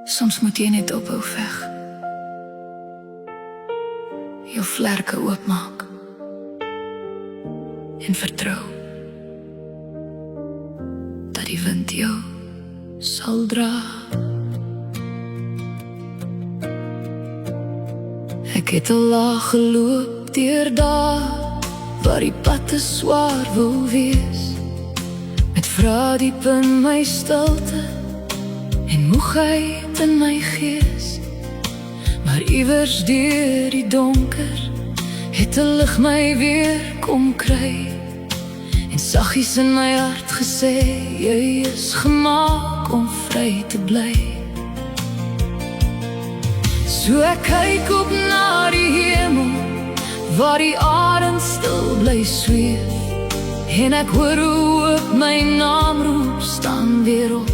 Soms moet jy net ophou veg, jou vlerke oopmaak en vertrou dat die wind jou sal dra. Ek het al laag geloop deur dae waar die pad te swaar wil wees, met vrae diep in my stilte en moegheid in my gees. Maar iewers deur die donker het 'n lig my weer kom kry en saggies in my hart gesê, jy is gemaak om vry te bly. So ek kyk op na die hemel waar die arend stil bly sweef, en ek hoor hoe op my naam roep, staan weer op,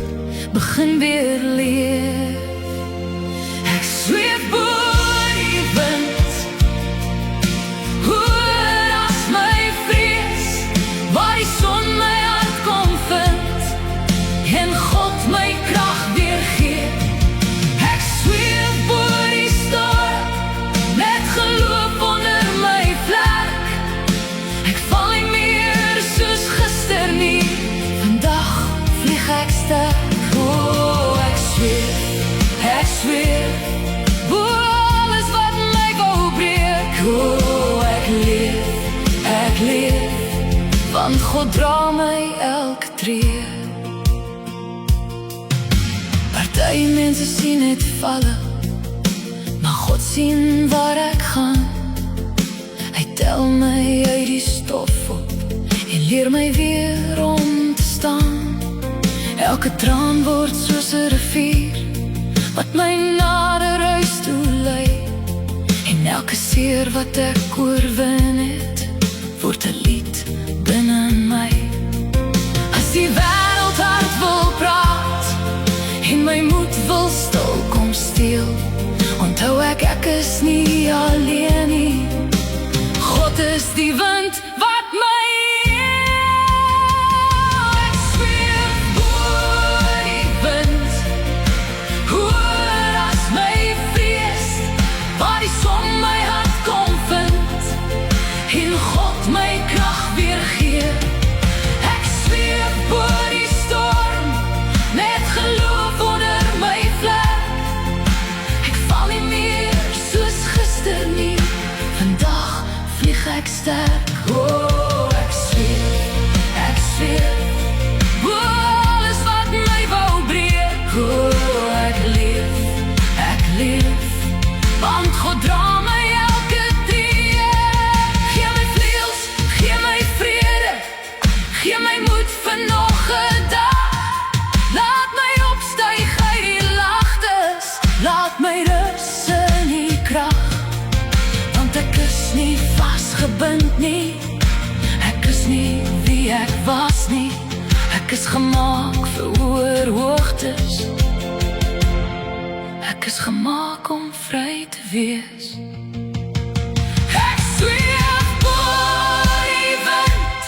begin weer leef. Ek sweef bo die wind, hoor as my vrees, waar die son my hart kom vind en God my krag weer gee. Ek sweef bo die storm, met geloof onder my vlerk. Ek val nie meer soos gister nie, vandag vlieg ek sterk. Ek zweer, bo alles wat my wou breek. Ek leef, want God dra my elke tree. Party mense sien het valle, maar God sien waar ek gaan. Hy tel my uit die stof op en leer my weer om te staan. Elke traan word soos 'n rivier wat my nader huis toe lei, en elke seer wat ek oorwin het, word 'n lied binne my. As die wêreld hard wil praat en my moed wil stil kom steel, onthou ek is nie alleen nie. God is die wind wat my ek sterk. Ek zweer, bo alles wat my wou breek. Ek leef, want God dra my elke tree. Gee my vleuels, gee my vrede, gee my moed vir nog 'n dag. Laat my opstyg uit die lagtes, laat my rus in die krag, want ek is nie vastgebind nie, ek is nie wie ek was nie. Ek is gemaak vir hoër hoogtes, ek is gemaak om vry te wees. Ek zweef bo die wind,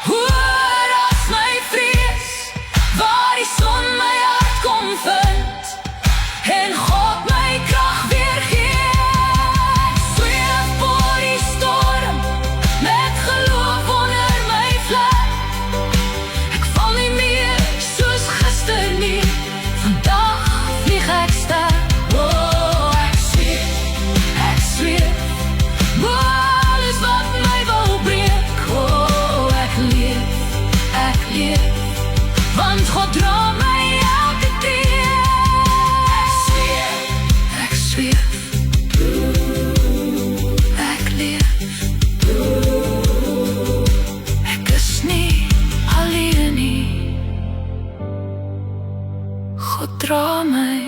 hoor as my vrees, waar die son my hart kom vind en God my krag weer gee. Want God dra my elke tree. Ek zweef, ek leef, ek is nie alleen nie. God dra my